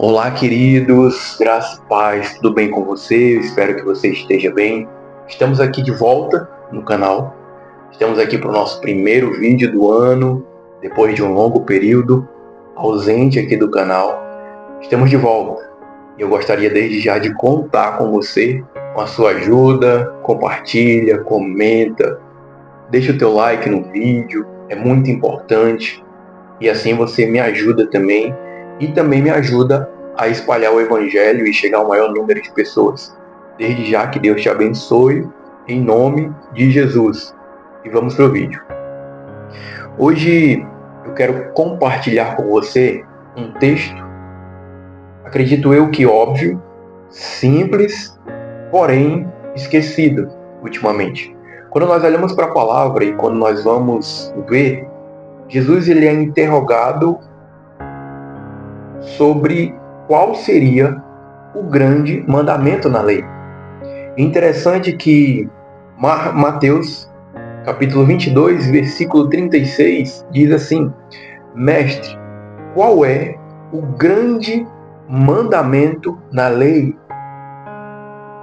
Olá, queridos, graça e paz, tudo bem com você? Eu espero que você esteja bem. Estamos aqui de volta no canal. Estamos aqui para o nosso primeiro vídeo do ano, depois de um longo período ausente aqui do canal. Estamos de volta e eu gostaria desde já de contar com você, com a sua ajuda. Compartilha, comenta, deixa o teu like no vídeo, é muito importante. E assim você me ajuda também e também me ajuda a espalhar o Evangelho e chegar ao maior número de pessoas. Desde já que Deus te abençoe, em nome de Jesus. E vamos para o vídeo. Hoje eu quero compartilhar com você um texto, acredito eu que óbvio, simples, porém esquecido ultimamente. Quando nós olhamos para a palavra e quando nós vamos ver, Jesus ele é interrogado sobre qual seria o grande mandamento na lei. Interessante que Mateus, capítulo 22, versículo 36, diz assim: Mestre, qual é o grande mandamento na lei?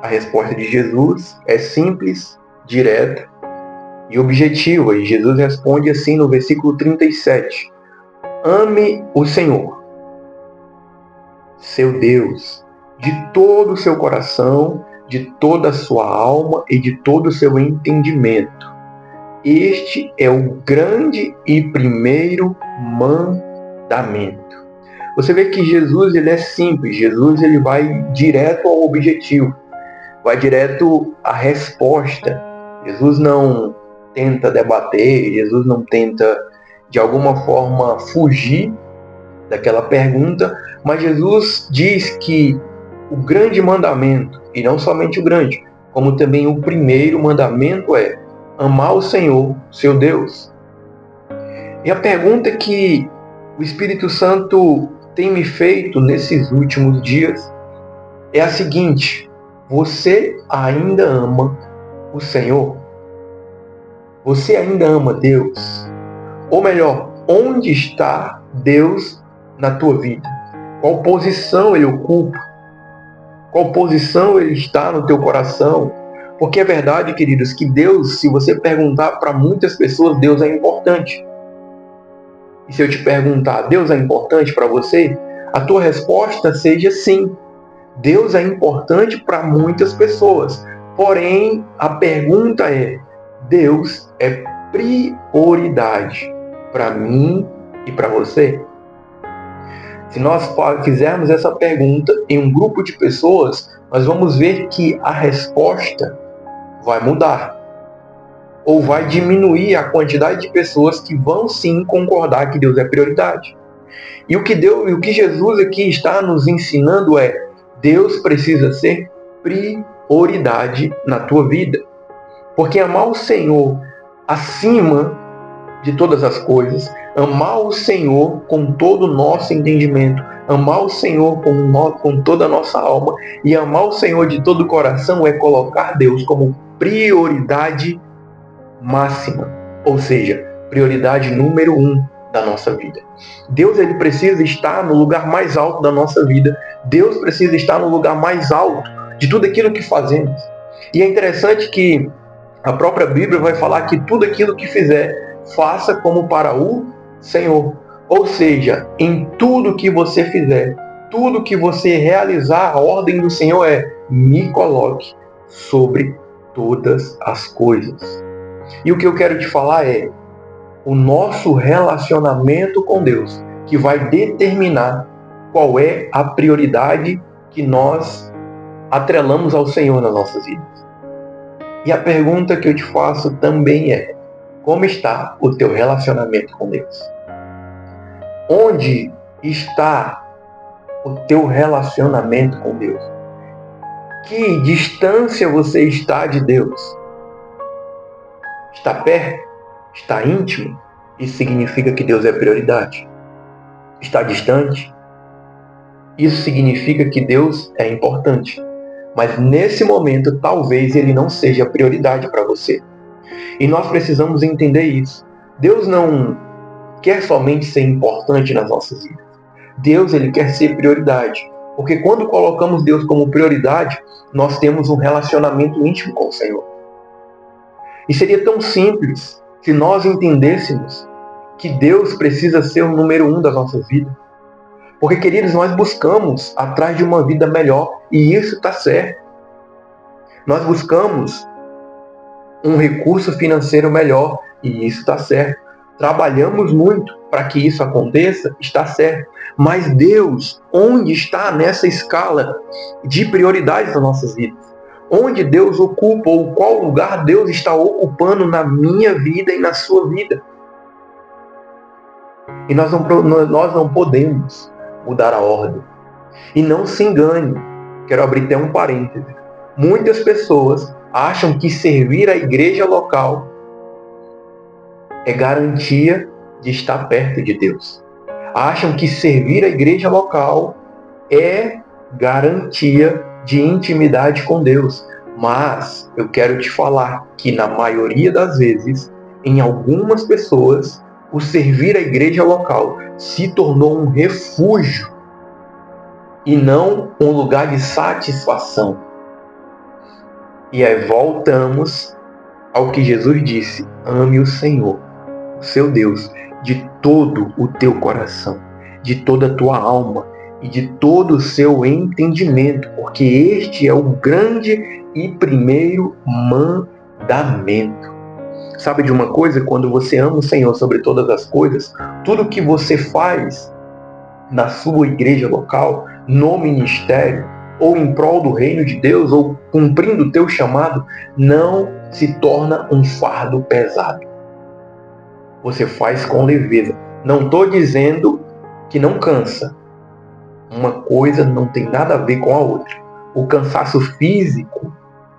A resposta de Jesus é simples, direta e objetiva. E Jesus responde assim no versículo 37: Ame o Senhor, seu Deus, de todo o seu coração, de toda a sua alma e de todo o seu entendimento. Este é o grande e primeiro mandamento. Você vê que Jesus ele é simples, Jesus ele vai direto ao objetivo, vai direto à resposta. Jesus não tenta debater, Jesus não tenta de alguma forma fugir daquela pergunta, mas Jesus diz que o grande mandamento, e não somente o grande, como também o primeiro mandamento é amar o Senhor, seu Deus. E a pergunta que o Espírito Santo tem me feito nesses últimos dias é a seguinte: você ainda ama o Senhor? Você ainda ama Deus? Ou melhor, onde está Deus na tua vida? Qual posição ele ocupa? Qual posição ele está no teu coração? Porque é verdade, queridos, que Deus, se você perguntar para muitas pessoas, Deus é importante. E se eu te perguntar, Deus é importante para você? A tua resposta seja sim. Deus é importante para muitas pessoas. Porém, a pergunta é, Deus é prioridade para mim e para você? Se nós fizermos essa pergunta em um grupo de pessoas, nós vamos ver que a resposta vai mudar. Ou vai diminuir a quantidade de pessoas que vão sim concordar que Deus é prioridade. E o que Jesus aqui está nos ensinando é: Deus precisa ser prioridade na tua vida. Porque amar o Senhor acima de todas as coisas, amar o Senhor com todo o nosso entendimento, amar o Senhor com toda a nossa alma e amar o Senhor de todo o coração é colocar Deus como prioridade máxima, ou seja, prioridade número 1 da nossa vida. Deus ele precisa estar no lugar mais alto da nossa vida. Deus precisa estar no lugar mais alto de tudo aquilo que fazemos. E é interessante que a própria Bíblia vai falar que tudo aquilo que fizer, faça como para o Senhor. Ou seja, em tudo que você fizer, tudo que você realizar, a ordem do Senhor é: me coloque sobre todas as coisas. E o que eu quero te falar é o nosso relacionamento com Deus, que vai determinar qual é a prioridade que nós atrelamos ao Senhor nas nossas vidas. E a pergunta que eu te faço também é: como está o teu relacionamento com Deus? Onde está o teu relacionamento com Deus? Que distância você está de Deus? Está perto? Está íntimo? Isso significa que Deus é prioridade. Está distante? Isso significa que Deus é importante. Mas nesse momento, talvez ele não seja prioridade para você. E nós precisamos entender isso. Deus não quer somente ser importante nas nossas vidas. Deus, ele quer ser prioridade. Porque quando colocamos Deus como prioridade, nós temos um relacionamento íntimo com o Senhor. E seria tão simples se nós entendêssemos que Deus precisa ser o número 1 da nossa vida. Porque, queridos, nós buscamos atrás de uma vida melhor, e isso está certo. Nós buscamos um recurso financeiro melhor, e isso está certo. Trabalhamos muito para que isso aconteça, está certo. Mas Deus, onde está nessa escala de prioridades das nossas vidas? Onde Deus ocupa, ou qual lugar Deus está ocupando na minha vida e na sua vida? E nós não podemos mudar a ordem. E não se engane, quero abrir até um parêntese. Muitas pessoas acham que servir a igreja local é garantia de estar perto de Deus. Acham que servir a igreja local é garantia de intimidade com Deus. Mas eu quero te falar que na maioria das vezes, em algumas pessoas, o servir a igreja local se tornou um refúgio e não um lugar de satisfação. E aí voltamos ao que Jesus disse: ame o Senhor, o seu Deus, de todo o teu coração, de toda a tua alma e de todo o seu entendimento, porque este é o grande e primeiro mandamento. Sabe de uma coisa? Quando você ama o Senhor sobre todas as coisas, tudo que você faz na sua igreja local, no ministério, ou em prol do reino de Deus, ou cumprindo o teu chamado, não se torna um fardo pesado. Você faz com leveza. Não estou dizendo que não cansa. Uma coisa não tem nada a ver com a outra. O cansaço físico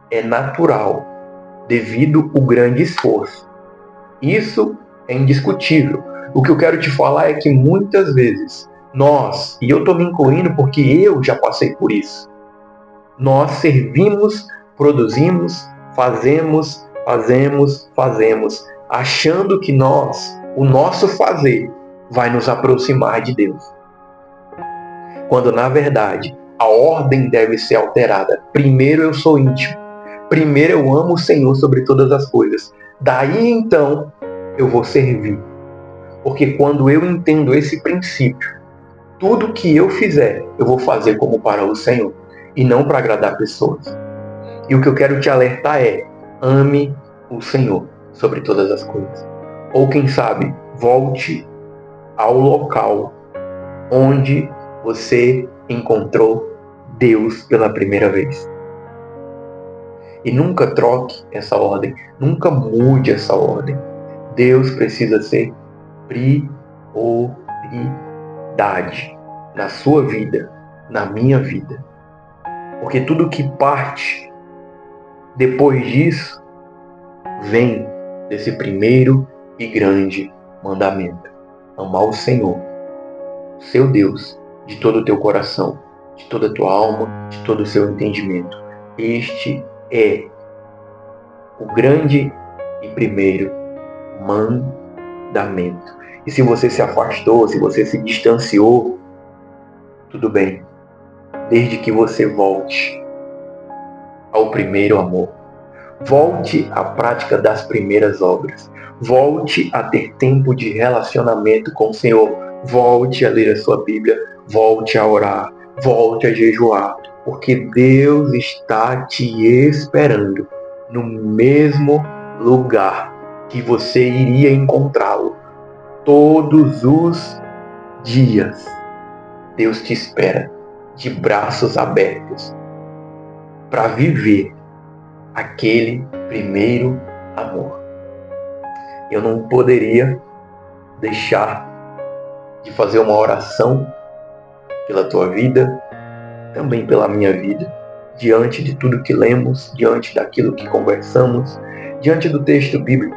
é natural, devido ao grande esforço. Isso é indiscutível. O que eu quero te falar é que muitas vezes nós, e eu estou me incluindo porque eu já passei por isso, nós servimos, produzimos, fazemos, achando que o nosso fazer vai nos aproximar de Deus. Quando na verdade a ordem deve ser alterada. Primeiro eu sou íntimo. Primeiro eu amo o Senhor sobre todas as coisas. Daí então eu vou servir. Porque quando eu entendo esse princípio, tudo que eu fizer, eu vou fazer como para o Senhor e não para agradar pessoas. E o que eu quero te alertar é: ame o Senhor sobre todas as coisas. Ou quem sabe, volte ao local onde você encontrou Deus pela primeira vez. E nunca troque essa ordem, nunca mude essa ordem. Deus precisa ser prioridade na sua vida, na minha vida. Porque tudo que parte depois disso vem desse primeiro e grande mandamento: amar o Senhor, seu Deus, de todo o teu coração, de toda a tua alma, de todo o seu entendimento. Este é o grande e primeiro mandamento. E se você se afastou, se você se distanciou, tudo bem, desde que você volte ao primeiro amor. Volte à prática das primeiras obras. Volte a ter tempo de relacionamento com o Senhor. Volte a ler a sua Bíblia. Volte a orar. Volte a jejuar. Porque Deus está te esperando no mesmo lugar que você iria encontrá-lo todos os dias. Deus te espera de braços abertos para viver aquele primeiro amor. Eu não poderia deixar de fazer uma oração pela tua vida, também pela minha vida, diante de tudo que lemos, diante daquilo que conversamos, diante do texto bíblico,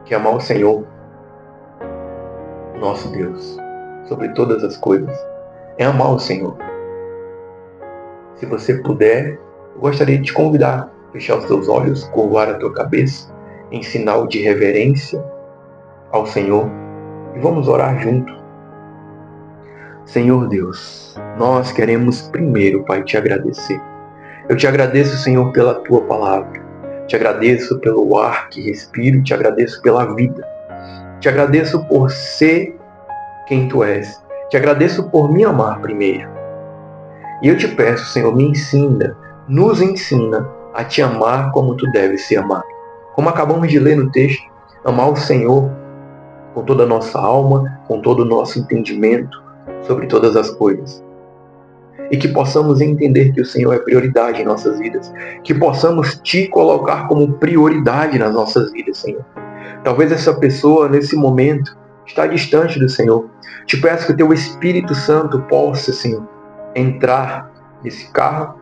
que é amar o Senhor, nosso Deus, sobre todas as coisas. É amar o Senhor. Se você puder, eu gostaria de te convidar a fechar os teus olhos, curvar a tua cabeça, em sinal de reverência ao Senhor, e vamos orar junto. Senhor Deus, nós queremos primeiro, Pai, te agradecer. Eu te agradeço, Senhor, pela tua palavra. Te agradeço pelo ar que respiro, te agradeço pela vida. Te agradeço por ser quem tu és. Te agradeço por me amar primeiro. E eu te peço, Senhor, me ensina, nos ensina a te amar como tu deves ser amado. Como acabamos de ler no texto, amar o Senhor com toda a nossa alma, com todo o nosso entendimento sobre todas as coisas. E que possamos entender que o Senhor é prioridade em nossas vidas. Que possamos te colocar como prioridade nas nossas vidas, Senhor. Talvez essa pessoa, nesse momento, está distante do Senhor. Te peço que o teu Espírito Santo possa, Senhor, entrar nesse carro,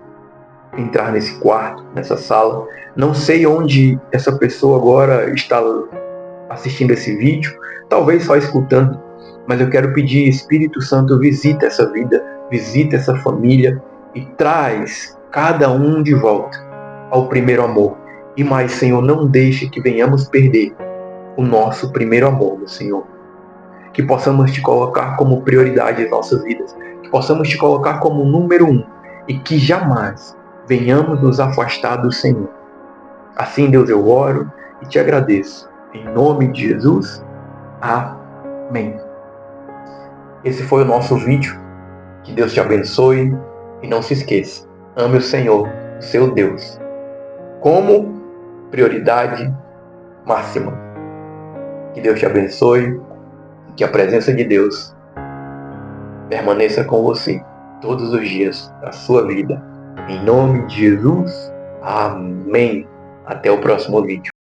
entrar nesse quarto, nessa sala. Não sei onde essa pessoa agora está assistindo esse vídeo, talvez só escutando, mas eu quero pedir, Espírito Santo, visita essa vida, visita essa família e traz cada um de volta ao primeiro amor. E mais, Senhor, não deixe que venhamos perder o nosso primeiro amor, meu Senhor. Que possamos te colocar como prioridade em nossas vidas, que possamos te colocar como número 1 e que jamais venhamos nos afastar do Senhor. Assim, Deus, eu oro e te agradeço. Em nome de Jesus, amém. Esse foi o nosso vídeo. Que Deus te abençoe e não se esqueça, ame o Senhor, o seu Deus, como prioridade máxima. Que Deus te abençoe e que a presença de Deus permaneça com você todos os dias da sua vida. Em nome de Jesus, amém. Até o próximo vídeo.